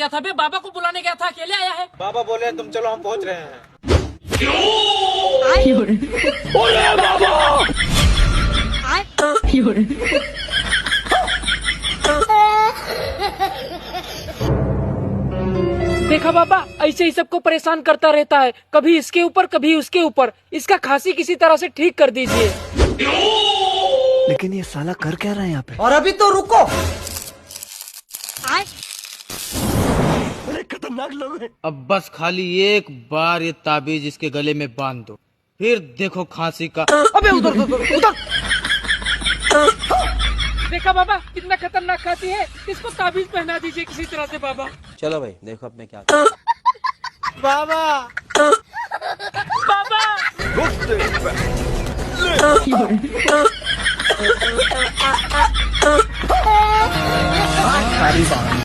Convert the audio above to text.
गया था बे, बाबा को बुलाने गया था, अकेले आया है। बाबा बोले तुम चलो हम पहुंच रहे हैं। देखा बाबा, ऐसे ही सबको परेशान करता रहता है, कभी इसके ऊपर कभी उसके ऊपर। इसका खांसी किसी तरह से ठीक कर दीजिए। लेकिन ये साला कर क्या रहा है यहाँ पे? और अभी तो रुको। अरे खतरनाक लोग हैं। अब बस खाली एक बार ये ताबीज इसके गले में बांध दो, फिर देखो खांसी का। अबे उधर उधर उधर। देखा बाबा, कितना खतरनाक खांसी है, इसको ताबीज पहना दीजिए किसी तरह से बाबा। चलो भाई देखो अब मैं क्या। बाबा बाबा